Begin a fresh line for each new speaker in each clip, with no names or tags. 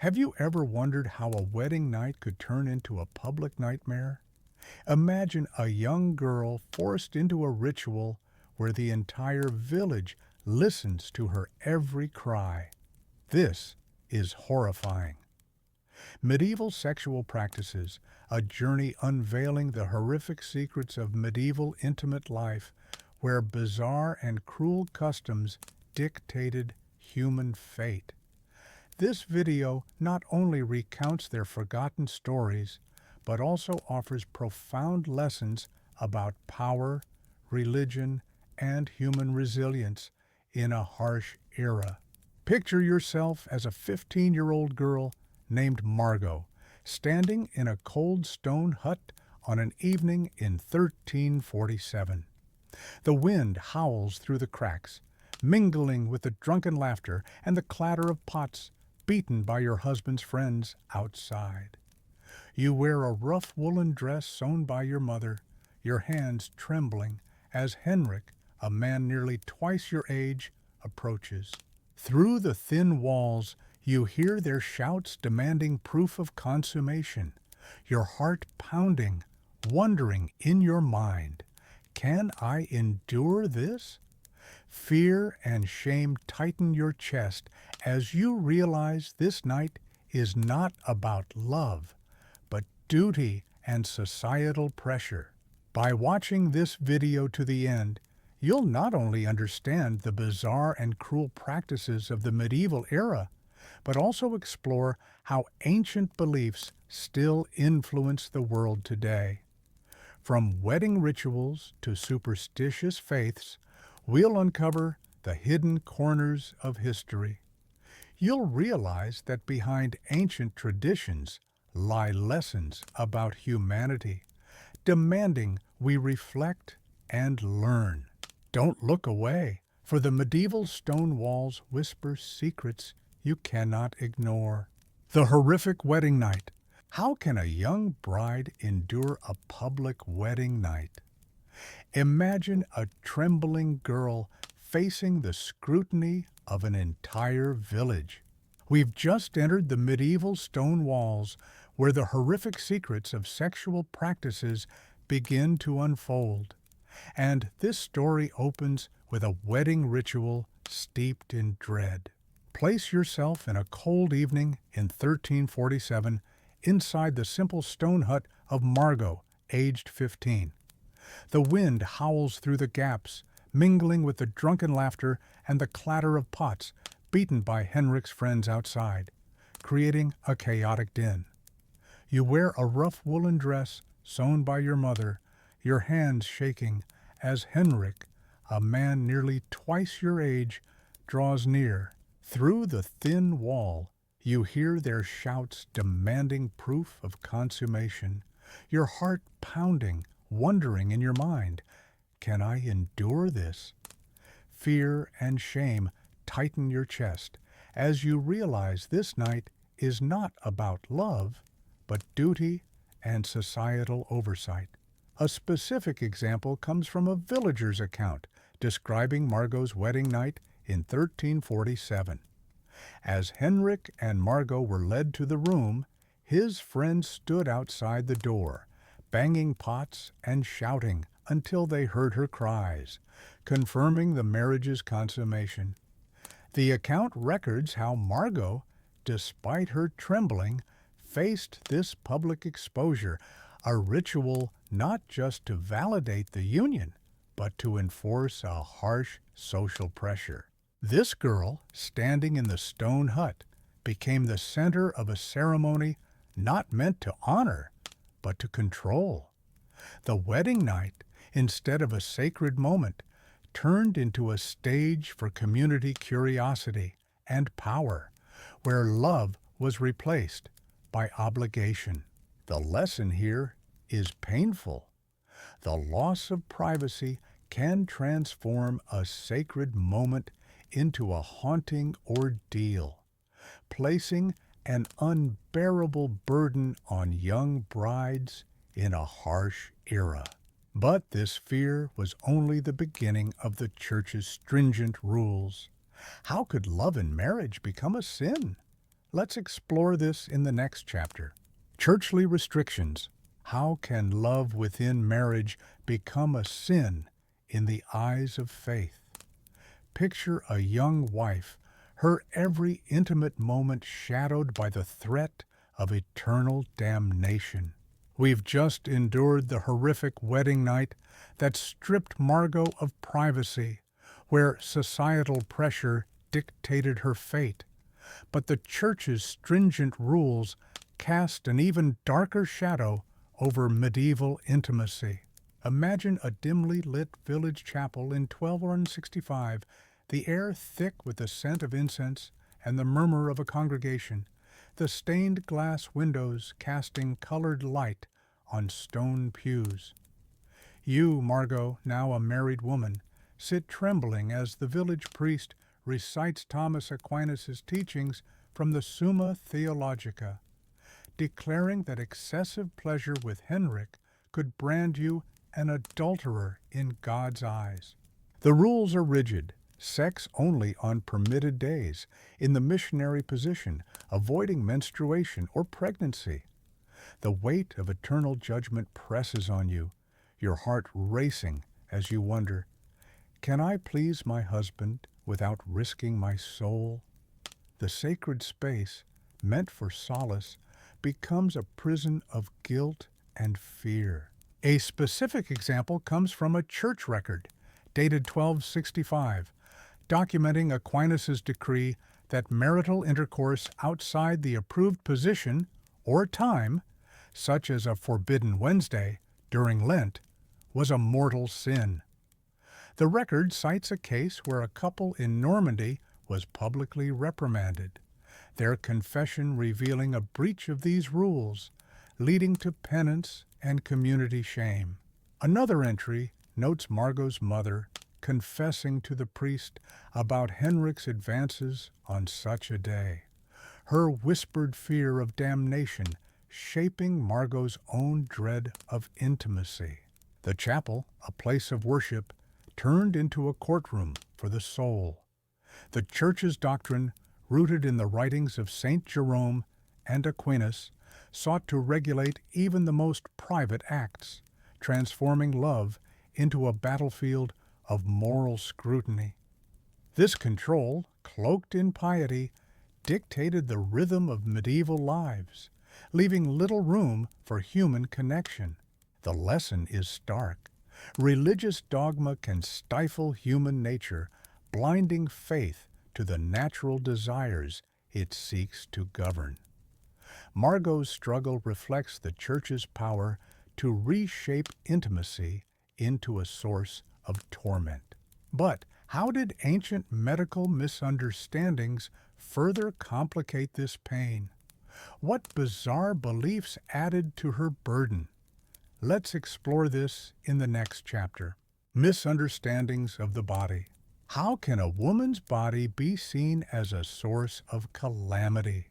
Have you ever wondered how a wedding night could turn into a public nightmare? Imagine a young girl forced into a ritual where the entire village listens to her every cry. This is horrifying. Medieval sexual practices, a journey unveiling the horrific secrets of medieval intimate life where bizarre and cruel customs dictated human fate. This video not only recounts their forgotten stories, but also offers profound lessons about power, religion, and human resilience in a harsh era. Picture yourself as a 15-year-old girl named Margot, standing in a cold stone hut on an evening in 1347. The wind howls through the cracks, mingling with the drunken laughter and the clatter of pots beaten by your husband's friends outside. You wear a rough woolen dress sewn by your mother, your hands trembling as Henrik, a man nearly twice your age, approaches. Through the thin walls, you hear their shouts demanding proof of consummation, your heart pounding, wondering in your mind, can I endure this? Fear and shame tighten your chest as you realize this night is not about love, but duty and societal pressure. By watching this video to the end, you'll not only understand the bizarre and cruel practices of the medieval era, but also explore how ancient beliefs still influence the world today. From wedding rituals to superstitious faiths, we'll uncover the hidden corners of history. You'll realize that behind ancient traditions lie lessons about humanity, demanding we reflect and learn. Don't look away, for the medieval stone walls whisper secrets you cannot ignore. The horrific wedding night. How can a young bride endure a public wedding night? Imagine a trembling girl facing the scrutiny of an entire village. We've just entered the medieval stone walls where the horrific secrets of sexual practices begin to unfold. And this story opens with a wedding ritual steeped in dread. Place yourself in a cold evening in 1347 inside the simple stone hut of Margot, aged 15. The wind howls through the gaps, mingling with the drunken laughter and the clatter of pots beaten by Henrik's friends outside, creating a chaotic din. You wear a rough woolen dress sewn by your mother, your hands shaking as Henrik, a man nearly twice your age, draws near. Through the thin wall, you hear their shouts demanding proof of consummation, your heart pounding, wondering in your mind, can I endure this? Fear and shame tighten your chest as you realize this night is not about love, but duty and societal oversight. A specific example comes from a villager's account describing Margot's wedding night in 1347. As Henrik and Margot were led to the room, his friends stood outside the door, banging pots and shouting until they heard her cries, confirming the marriage's consummation. The account records how Margot, despite her trembling, faced this public exposure, a ritual not just to validate the union, but to enforce a harsh social pressure. This girl, standing in the stone hut, became the center of a ceremony not meant to honor, but to control. The wedding night, instead of a sacred moment, turned into a stage for community curiosity and power, where love was replaced by obligation. The lesson here is painful. The loss of privacy can transform a sacred moment into a haunting ordeal, placing an unbearable burden on young brides in a harsh era. But this fear was only the beginning of the Church's stringent rules. How could love and marriage become a sin? Let's explore this in the next chapter. Churchly restrictions. How can love within marriage become a sin in the eyes of faith? Picture a young wife, her every intimate moment shadowed by the threat of eternal damnation. We've just endured the horrific wedding night that stripped Margot of privacy, where societal pressure dictated her fate. But the Church's stringent rules cast an even darker shadow over medieval intimacy. Imagine a dimly lit village chapel in 1265, the air thick with the scent of incense and the murmur of a congregation, the stained glass windows casting colored light on stone pews. You, Margot, now a married woman, sit trembling as the village priest recites Thomas Aquinas' teachings from the Summa Theologica, declaring that excessive pleasure with Henrik could brand you an adulterer in God's eyes. The rules are rigid: sex only on permitted days, in the missionary position, avoiding menstruation or pregnancy. The weight of eternal judgment presses on you, your heart racing as you wonder, can I please my husband without risking my soul? The sacred space, meant for solace, becomes a prison of guilt and fear. A specific example comes from a church record, dated 1265, documenting Aquinas' decree that marital intercourse outside the approved position or time, such as a forbidden Wednesday during Lent, was a mortal sin. The record cites a case where a couple in Normandy was publicly reprimanded, their confession revealing a breach of these rules, leading to penance and community shame. Another entry notes Margot's mother confessing to the priest about Henrik's advances on such a day, her whispered fear of damnation shaping Margot's own dread of intimacy. The chapel, a place of worship, turned into a courtroom for the soul. The Church's doctrine, rooted in the writings of Saint Jerome and Aquinas, sought to regulate even the most private acts, transforming love into a battlefield of moral scrutiny. This control, cloaked in piety, dictated the rhythm of medieval lives, leaving little room for human connection. The lesson is stark. Religious dogma can stifle human nature, blinding faith to the natural desires it seeks to govern. Margot's struggle reflects the Church's power to reshape intimacy into a source of torment. But how did ancient medical misunderstandings further complicate this pain? What bizarre beliefs added to her burden? Let's explore this in the next chapter. Misunderstandings of the body. How can a woman's body be seen as a source of calamity?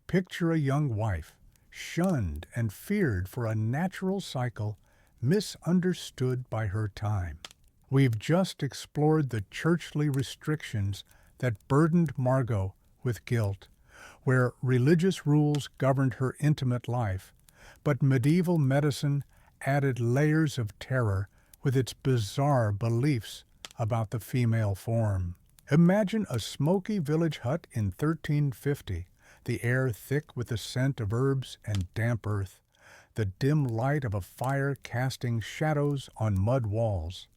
Picture a young wife, shunned and feared for a natural cycle, misunderstood by her time. We've just explored the churchly restrictions that burdened Margot with guilt, where religious rules governed her intimate life, but medieval medicine added layers of terror with its bizarre beliefs about the female form. Imagine a smoky village hut in 1350, the air thick with the scent of herbs and damp earth, the dim light of a fire casting shadows on mud walls.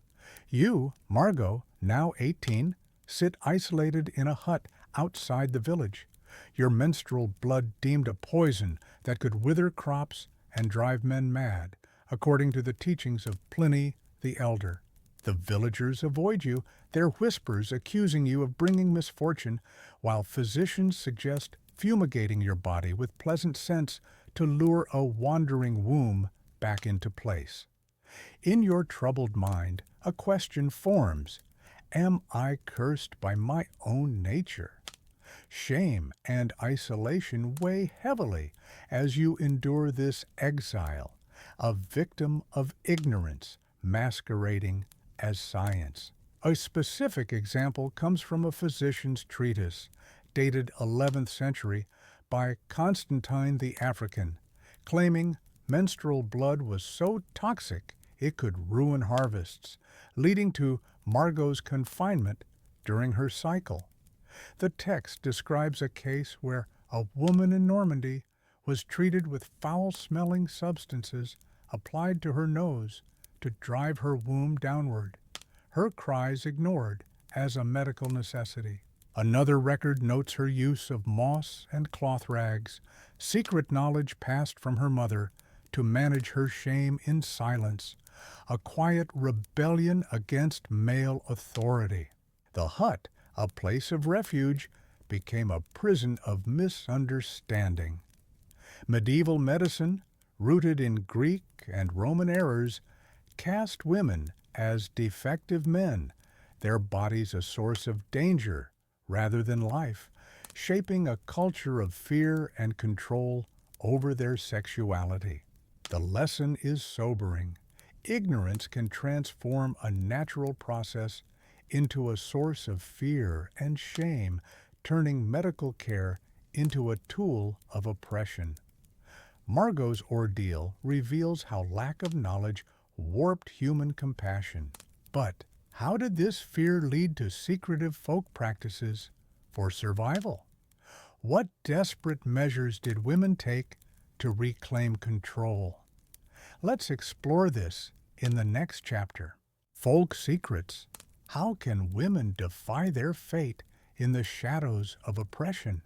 You, Margot, now 18, sit isolated in a hut outside the village, your menstrual blood deemed a poison that could wither crops and drive men mad, according to the teachings of Pliny the Elder. The villagers avoid you, their whispers accusing you of bringing misfortune, while physicians suggest fumigating your body with pleasant scents to lure a wandering womb back into place. In your troubled mind, a question forms: am I cursed by my own nature? Shame and isolation weigh heavily as you endure this exile, a victim of ignorance masquerading as science. A specific example comes from a physician's treatise, dated 11th century, by Constantine the African, claiming menstrual blood was so toxic it could ruin harvests, leading to Margot's confinement during her cycle. The text describes a case where a woman in Normandy was treated with foul-smelling substances applied to her nose to drive her womb downward, her cries ignored as a medical necessity. Another record notes her use of moss and cloth rags, secret knowledge passed from her mother to manage her shame in silence, a quiet rebellion against male authority. The hut, a place of refuge, became a prison of misunderstanding. Medieval medicine, rooted in Greek and Roman errors, cast women as defective men, their bodies a source of danger rather than life, shaping a culture of fear and control over their sexuality. The lesson is sobering. Ignorance can transform a natural process into a source of fear and shame, turning medical care into a tool of oppression. Margot's ordeal reveals how lack of knowledge warped human compassion. But how did this fear lead to secretive folk practices for survival? What desperate measures did women take to reclaim control? Let's explore this in the next chapter. Folk secrets. How can women defy their fate in the shadows of oppression?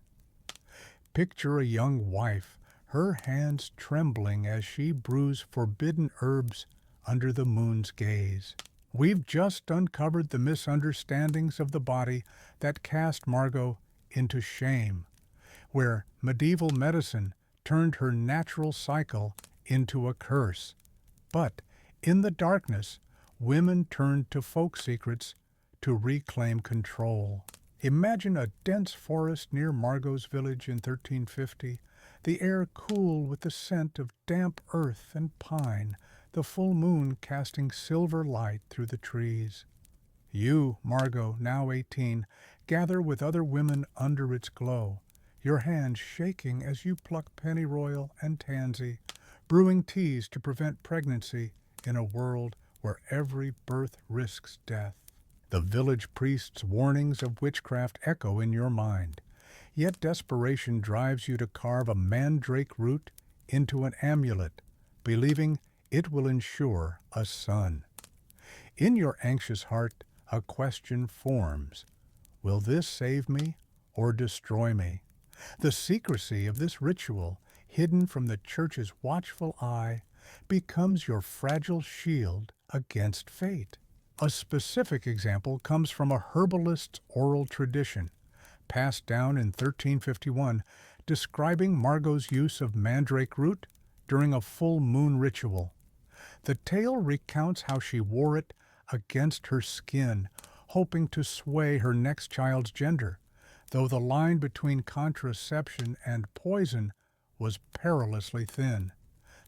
Picture a young wife, her hands trembling as she brews forbidden herbs under the moon's gaze. We've just uncovered the misunderstandings of the body that cast Margot into shame, where medieval medicine turned her natural cycle into a curse. But in the darkness, women turned to folk secrets to reclaim control. Imagine a dense forest near Margot's village in 1350, the air cool with the scent of damp earth and pine, the full moon casting silver light through the trees. You, Margot, now 18, gather with other women under its glow, your hands shaking as you pluck pennyroyal and tansy, brewing teas to prevent pregnancy in a world where every birth risks death. The village priest's warnings of witchcraft echo in your mind, yet desperation drives you to carve a mandrake root into an amulet, believing it will ensure a son. In your anxious heart, a question forms. Will this save me or destroy me? The secrecy of this ritual, hidden from the church's watchful eye, becomes your fragile shield against fate. A specific example comes from a herbalist's oral tradition, passed down in 1351, describing Margot's use of mandrake root during a full moon ritual. The tale recounts how she wore it against her skin, hoping to sway her next child's gender, though the line between contraception and poison was perilously thin.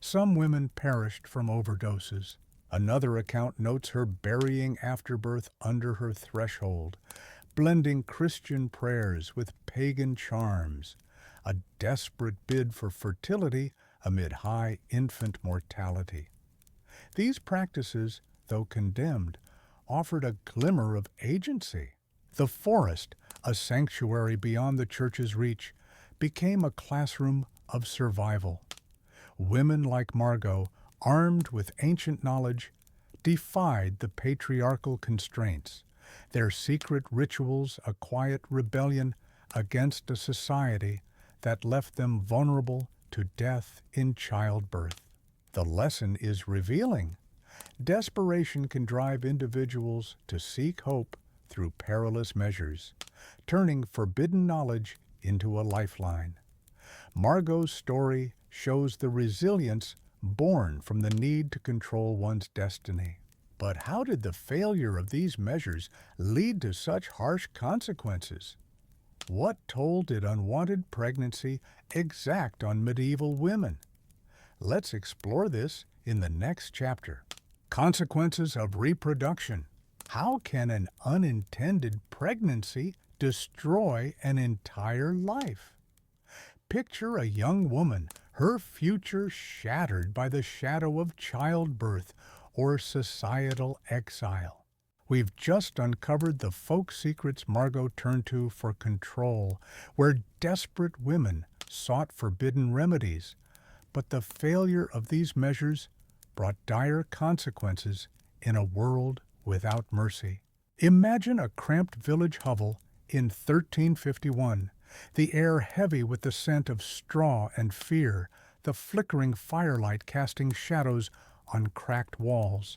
Some women perished from overdoses. Another account notes her burying afterbirth under her threshold, blending Christian prayers with pagan charms, a desperate bid for fertility amid high infant mortality. These practices, though condemned, offered a glimmer of agency. The forest, a sanctuary beyond the church's reach, became a classroom of survival. Women like Margot, armed with ancient knowledge, defied the patriarchal constraints, their secret rituals a quiet rebellion against a society that left them vulnerable to death in childbirth. The lesson is revealing. Desperation can drive individuals to seek hope through perilous measures, turning forbidden knowledge into a lifeline. Margot's story shows the resilience born from the need to control one's destiny. But how did the failure of these measures lead to such harsh consequences? What toll did unwanted pregnancy exact on medieval women? Let's explore this in the next chapter. Consequences of reproduction. How can an unintended pregnancy destroy an entire life? Picture a young woman, her future shattered by the shadow of childbirth or societal exile. We've just uncovered the folk secrets Margot turned to for control, where desperate women sought forbidden remedies. But the failure of these measures brought dire consequences in a world without mercy. Imagine a cramped village hovel in 1351, the air heavy with the scent of straw and fear, the flickering firelight casting shadows on cracked walls.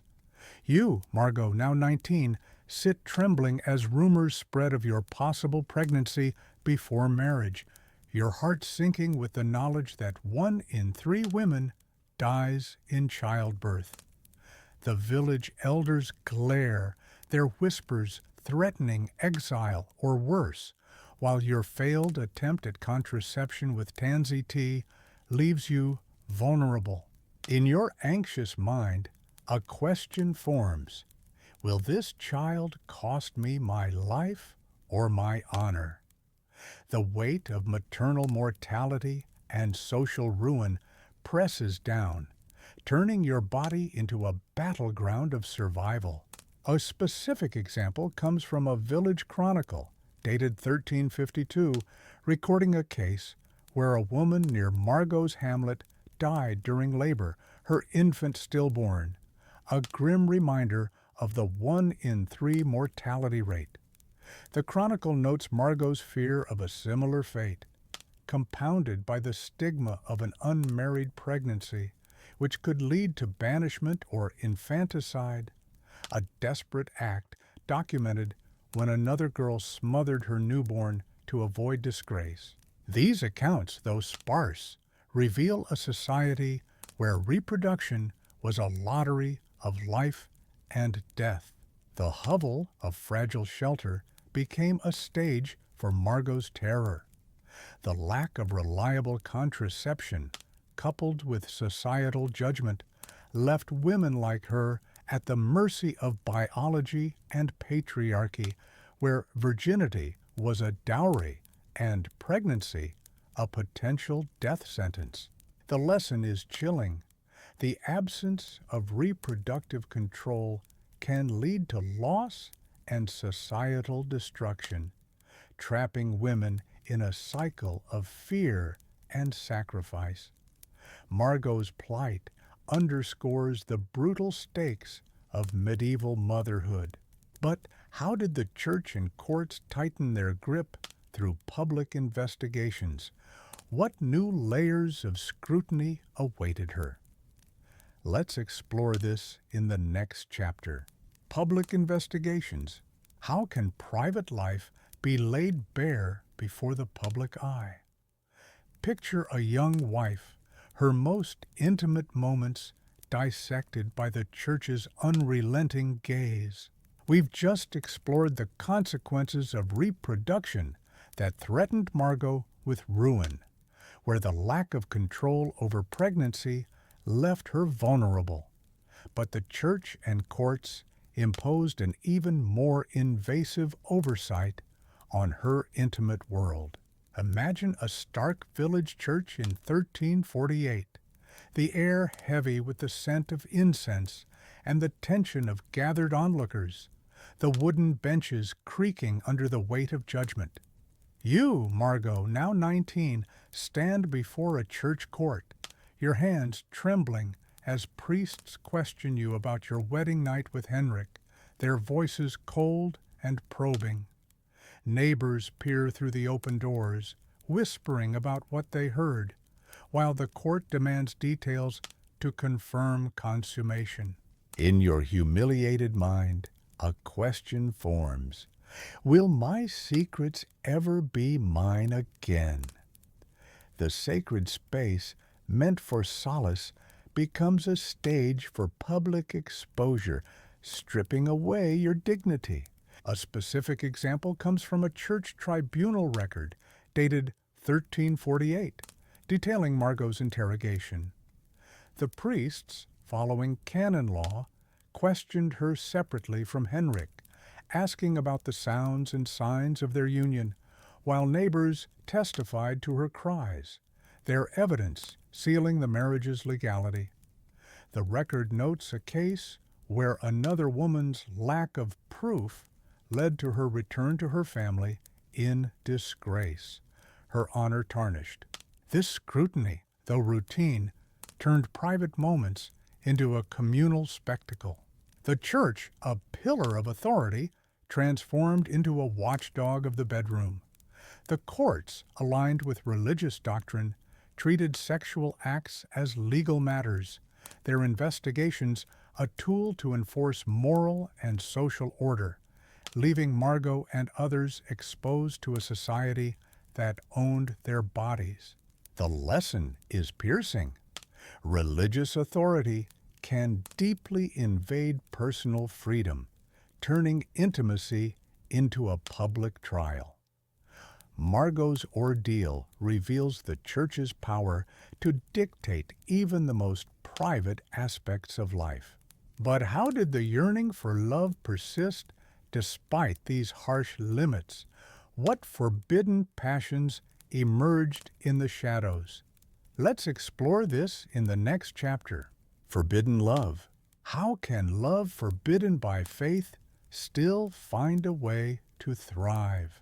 You, Margot, now 19, sit trembling as rumors spread of your possible pregnancy before marriage, your heart sinking with the knowledge that 1 in 3 women dies in childbirth. The village elders glare, their whispers threatening exile or worse, while your failed attempt at contraception with tansy tea leaves you vulnerable. In your anxious mind, a question forms. Will this child cost me my life or my honor? The weight of maternal mortality and social ruin presses down, turning your body into a battleground of survival. A specific example comes from a village chronicle, dated 1352, recording a case where a woman near Margot's hamlet died during labor, her infant stillborn, a grim reminder of the 1 in 3 mortality rate. The chronicle notes Margot's fear of a similar fate, compounded by the stigma of an unmarried pregnancy, which could lead to banishment or infanticide, a desperate act documented when another girl smothered her newborn to avoid disgrace. These accounts, though sparse, reveal a society where reproduction was a lottery of life and death. The hovel of fragile shelter became a stage for Margot's terror. The lack of reliable contraception, coupled with societal judgment, left women like her at the mercy of biology and patriarchy, where virginity was a dowry and pregnancy a potential death sentence. The lesson is chilling. The absence of reproductive control can lead to loss and societal destruction, trapping women in a cycle of fear and sacrifice. Margot's plight underscores the brutal stakes of medieval motherhood. But how did the church and courts tighten their grip through public investigations? What new layers of scrutiny awaited her? Let's explore this in the next chapter. Public investigations. How can private life be laid bare before the public eye? Picture a young wife, her most intimate moments dissected by the church's unrelenting gaze. We've just explored the consequences of reproduction that threatened Margot with ruin, where the lack of control over pregnancy left her vulnerable. But the church and courts imposed an even more invasive oversight on her intimate world. Imagine a stark village church in 1348, the air heavy with the scent of incense and the tension of gathered onlookers, the wooden benches creaking under the weight of judgment. You, Margot, now 19, stand before a church court, your hands trembling as priests question you about your wedding night with Henrik, their voices cold and probing. Neighbors peer through the open doors, whispering about what they heard, while the court demands details to confirm consummation. In your humiliated mind, a question forms. Will my secrets ever be mine again? The sacred space, meant for solace, becomes a stage for public exposure, stripping away your dignity. A specific example comes from a church tribunal record dated 1348, detailing Margot's interrogation. The priests, following canon law, questioned her separately from Henrik, asking about the sounds and signs of their union, while neighbors testified to her cries, their evidence sealing the marriage's legality. The record notes a case where another woman's lack of proof led to her return to her family in disgrace, her honor tarnished. This scrutiny, though routine, turned private moments into a communal spectacle. The church, a pillar of authority, transformed into a watchdog of the bedroom. The courts, aligned with religious doctrine, treated sexual acts as legal matters, their investigations a tool to enforce moral and social order, leaving Margot and others exposed to a society that owned their bodies. The lesson is piercing. Religious authority can deeply invade personal freedom, turning intimacy into a public trial. Margot's ordeal reveals the church's power to dictate even the most private aspects of life. But how did the yearning for love persist despite these harsh limits? What forbidden passions emerged in the shadows? Let's explore this in the next chapter. Forbidden love. How can love forbidden by faith still find a way to thrive?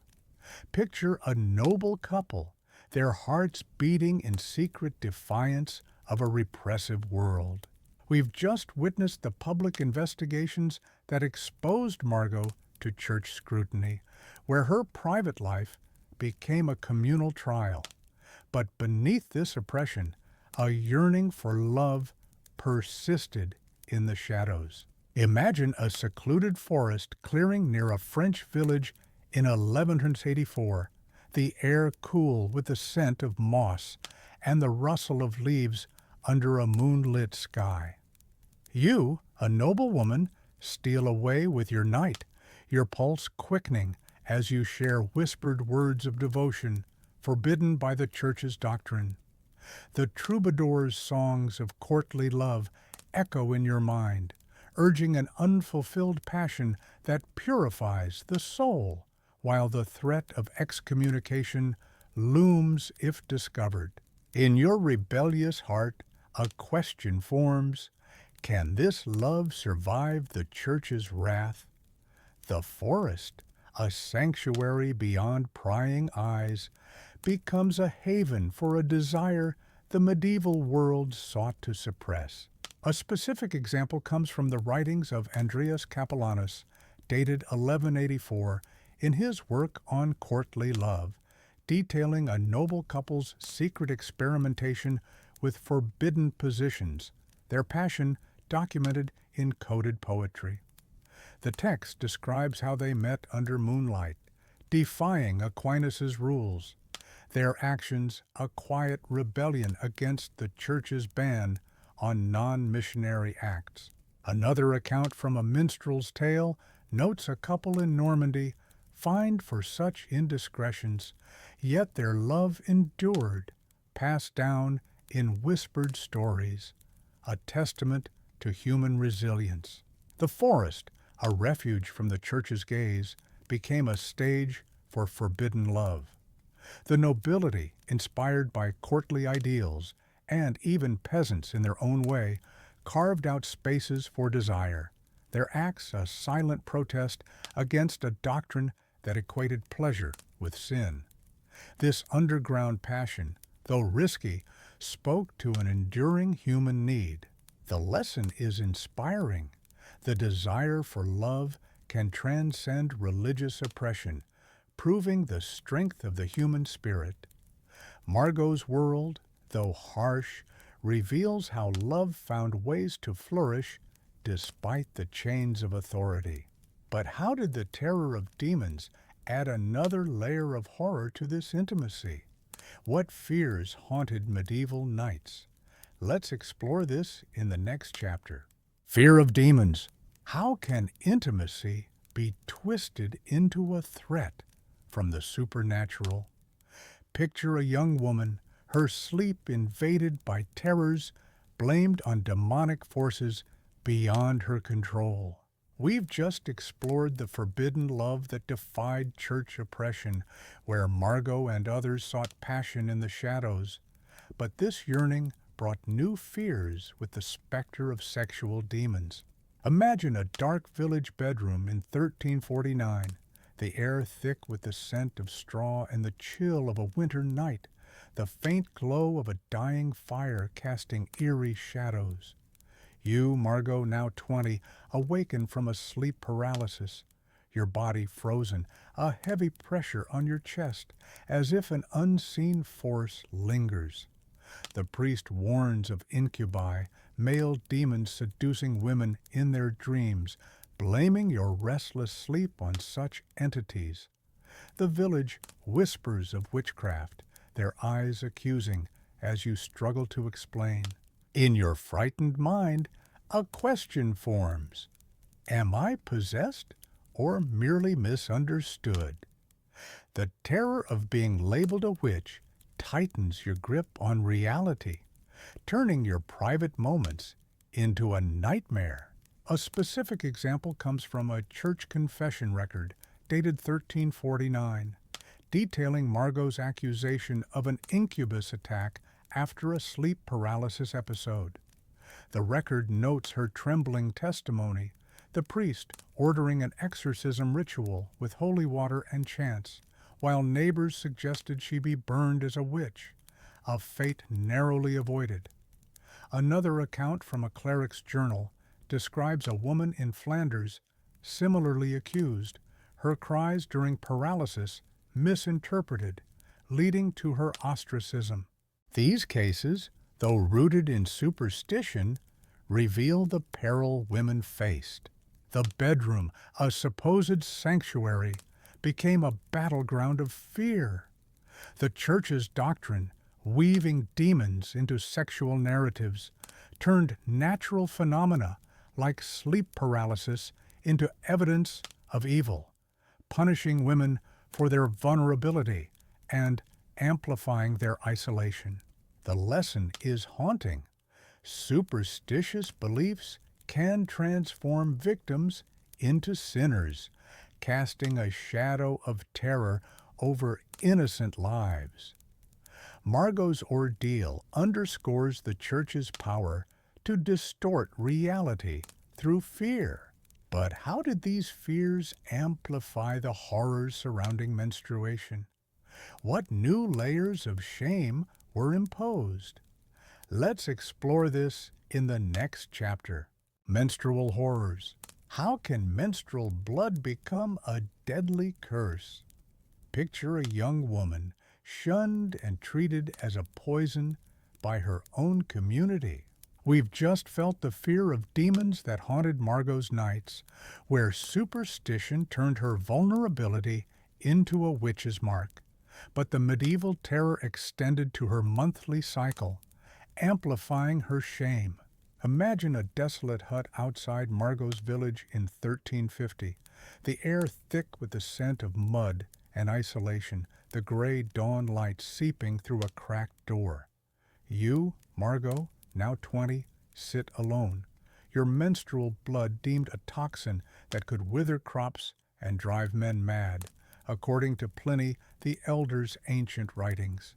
Picture a noble couple, their hearts beating in secret defiance of a repressive world. We've just witnessed the public investigations that exposed Margot to church scrutiny, where her private life became a communal trial. But beneath this oppression, a yearning for love persisted in the shadows. Imagine a secluded forest clearing near a French village in 1184, the air cool with the scent of moss and the rustle of leaves under a moonlit sky. You, a noble woman, steal away with your knight, your pulse quickening as you share whispered words of devotion forbidden by the church's doctrine. The troubadour's songs of courtly love echo in your mind, urging an unfulfilled passion that purifies the soul, while the threat of excommunication looms if discovered. In your rebellious heart, a question forms: can this love survive the church's wrath? The forest, a sanctuary beyond prying eyes, becomes a haven for a desire the medieval world sought to suppress. A specific example comes from the writings of Andreas Capellanus, dated 1184, in his work on courtly love, detailing a noble couple's secret experimentation with forbidden positions, their passion documented in coded poetry. The text describes how they met under moonlight, defying Aquinas's rules, their actions a quiet rebellion against the church's ban on non-missionary acts. Another account from a minstrel's tale notes a couple in Normandy fined for such indiscretions, yet their love endured, passed down in whispered stories, a testament to human resilience. The forest, a refuge from the church's gaze, became a stage for forbidden love. The nobility, inspired by courtly ideals, and even peasants in their own way, carved out spaces for desire, their acts a silent protest against a doctrine that equated pleasure with sin. This underground passion, though risky, spoke to an enduring human need. The lesson is inspiring. The desire for love can transcend religious oppression, proving the strength of the human spirit. Margot's world, though harsh, reveals how love found ways to flourish despite the chains of authority. But how did the terror of demons add another layer of horror to this intimacy? What fears haunted medieval knights? Let's explore this in the next chapter. Fear of demons. How can intimacy be twisted into a threat from the supernatural? Picture a young woman, her sleep invaded by terrors blamed on demonic forces beyond her control. We've just explored the forbidden love that defied church oppression, where Margot and others sought passion in the shadows. But this yearning brought new fears with the specter of sexual demons. Imagine a dark village bedroom in 1349, the air thick with the scent of straw and the chill of a winter night, the faint glow of a dying fire casting eerie shadows. You, Margot, now 20, awaken from a sleep paralysis, your body frozen, a heavy pressure on your chest, as if an unseen force lingers. The priest warns of incubi, male demons seducing women in their dreams, blaming your restless sleep on such entities. The village whispers of witchcraft, their eyes accusing, as you struggle to explain. In your frightened mind, a question forms. Am I possessed or merely misunderstood? The terror of being labeled a witch tightens your grip on reality, turning your private moments into a nightmare. A specific example comes from a church confession record dated 1349, detailing Margot's accusation of an incubus attack after a sleep paralysis episode. The record notes her trembling testimony, the priest ordering an exorcism ritual with holy water and chants, while neighbors suggested she be burned as a witch, a fate narrowly avoided. Another account from a cleric's journal describes a woman in Flanders similarly accused, her cries during paralysis misinterpreted, leading to her ostracism. These cases, though rooted in superstition, reveal the peril women faced. The bedroom, a supposed sanctuary, became a battleground of fear. The Church's doctrine, weaving demons into sexual narratives, turned natural phenomena like sleep paralysis into evidence of evil, punishing women for their vulnerability and amplifying their isolation. The lesson is haunting. Superstitious beliefs can transform victims into sinners, casting a shadow of terror over innocent lives. Margot's ordeal underscores the Church's power to distort reality through fear. But how did these fears amplify the horrors surrounding menstruation? What new layers of shame were imposed? Let's explore this in the next chapter. Menstrual horrors. How can menstrual blood become a deadly curse? Picture a young woman shunned and treated as a poison by her own community. We've just felt the fear of demons that haunted Margot's nights, where superstition turned her vulnerability into a witch's mark. But the medieval terror extended to her monthly cycle, amplifying her shame. Imagine a desolate hut outside Margot's village in 1350, the air thick with the scent of mud and isolation, the gray dawn light seeping through a cracked door. You, Margot, now 20, sit alone, your menstrual blood deemed a toxin that could wither crops and drive men mad, according to Pliny the Elder's ancient writings.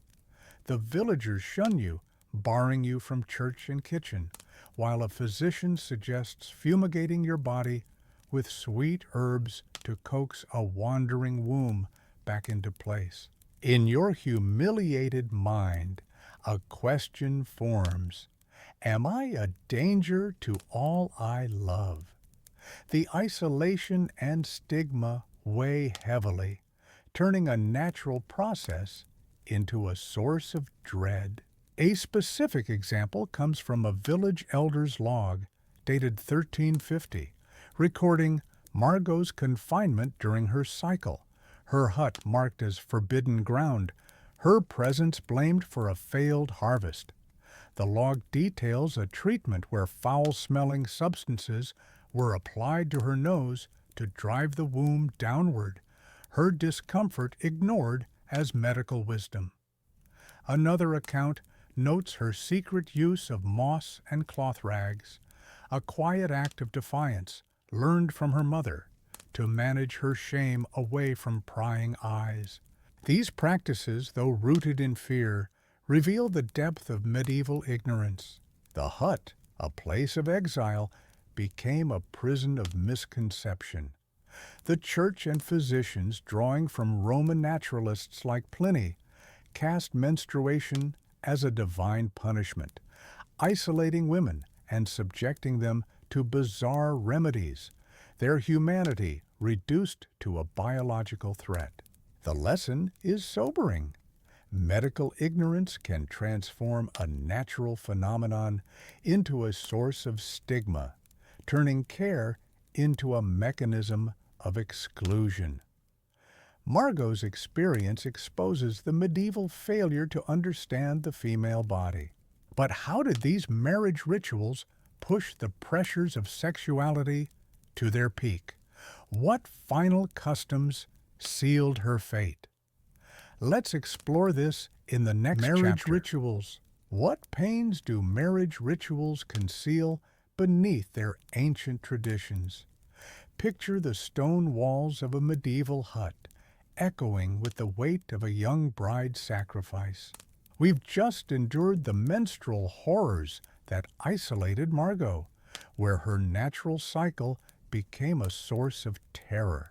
The villagers shun you, barring you from church and kitchen, while a physician suggests fumigating your body with sweet herbs to coax a wandering womb back into place. In your humiliated mind, a question forms. Am I a danger to all I love? The isolation and stigma weigh heavily, turning a natural process into a source of dread. A specific example comes from a village elder's log, dated 1350, recording Margot's confinement during her cycle, her hut marked as forbidden ground, her presence blamed for a failed harvest. The log details a treatment where foul-smelling substances were applied to her nose to drive the womb downward, her discomfort ignored as medical wisdom. Another account notes her secret use of moss and cloth rags, a quiet act of defiance learned from her mother to manage her shame away from prying eyes. These practices, though rooted in fear, reveal the depth of medieval ignorance. The hut, a place of exile, became a prison of misconception. The church and physicians, drawing from Roman naturalists like Pliny, cast menstruation as a divine punishment, isolating women and subjecting them to bizarre remedies, their humanity reduced to a biological threat. The lesson is sobering. Medical ignorance can transform a natural phenomenon into a source of stigma, turning care into a mechanism of exclusion. Margot's experience exposes the medieval failure to understand the female body. But how did these marriage rituals push the pressures of sexuality to their peak? What final customs sealed her fate? Let's explore this in the next chapter. Marriage rituals. What pains do marriage rituals conceal beneath their ancient traditions? Picture the stone walls of a medieval hut, echoing with the weight of a young bride's sacrifice. We've just endured the menstrual horrors that isolated Margot, where her natural cycle became a source of terror.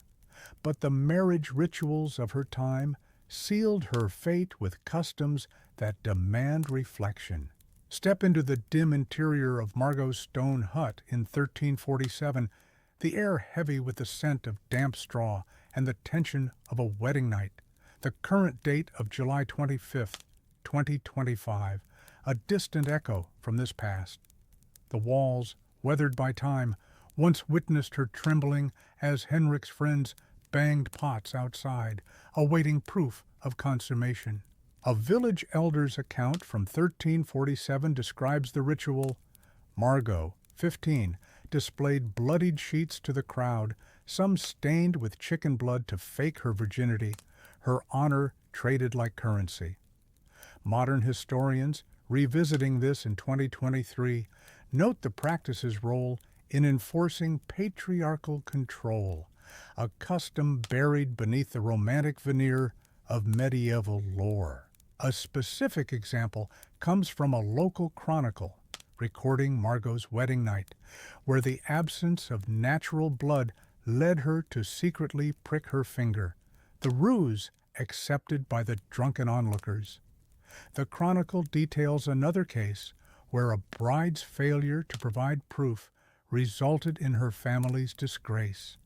But the marriage rituals of her time sealed her fate with customs that demand reflection. Step into the dim interior of Margot's stone hut in 1347, the air heavy with the scent of damp straw and the tension of a wedding night. The current date of July 25th, 2025, a distant echo from this past. The walls, weathered by time, once witnessed her trembling as Henrik's friends banged pots outside, awaiting proof of consummation. A village elder's account from 1347 describes the ritual. Margot, 15, displayed bloodied sheets to the crowd, some stained with chicken blood to fake her virginity, her honor traded like currency. Modern historians, revisiting this in 2023, note the practice's role in enforcing patriarchal control, a custom buried beneath the romantic veneer of medieval lore. A specific example comes from a local chronicle recording Margot's wedding night, where the absence of natural blood led her to secretly prick her finger, the ruse accepted by the drunken onlookers. The chronicle details another case where a bride's failure to provide proof resulted in her family's disgrace.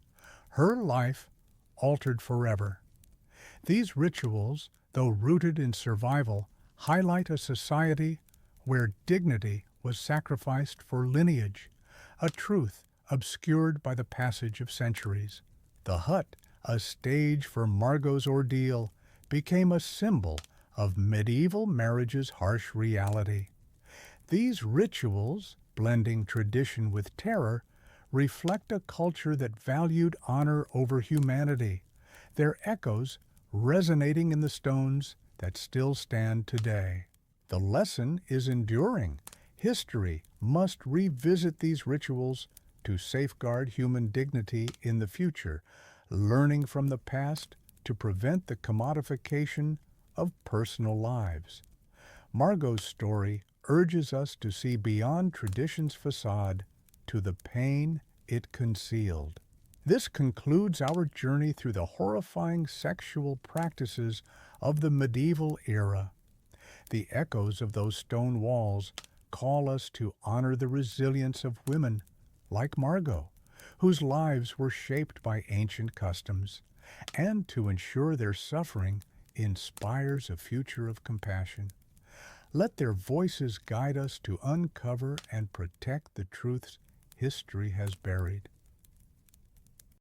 Her life altered forever. These rituals, though rooted in survival, highlight a society where dignity was sacrificed for lineage, a truth obscured by the passage of centuries. The hut, a stage for Margot's ordeal, became a symbol of medieval marriage's harsh reality. These rituals, blending tradition with terror, reflect a culture that valued honor over humanity, their echoes resonating in the stones that still stand today. The lesson is enduring. History must revisit these rituals to safeguard human dignity in the future, learning from the past to prevent the commodification of personal lives. Margot's story urges us to see beyond tradition's facade to the pain it concealed. This concludes our journey through the horrifying sexual practices of the medieval era. The echoes of those stone walls call us to honor the resilience of women like Margot, whose lives were shaped by ancient customs, and to ensure their suffering inspires a future of compassion. Let their voices guide us to uncover and protect the truths history has buried.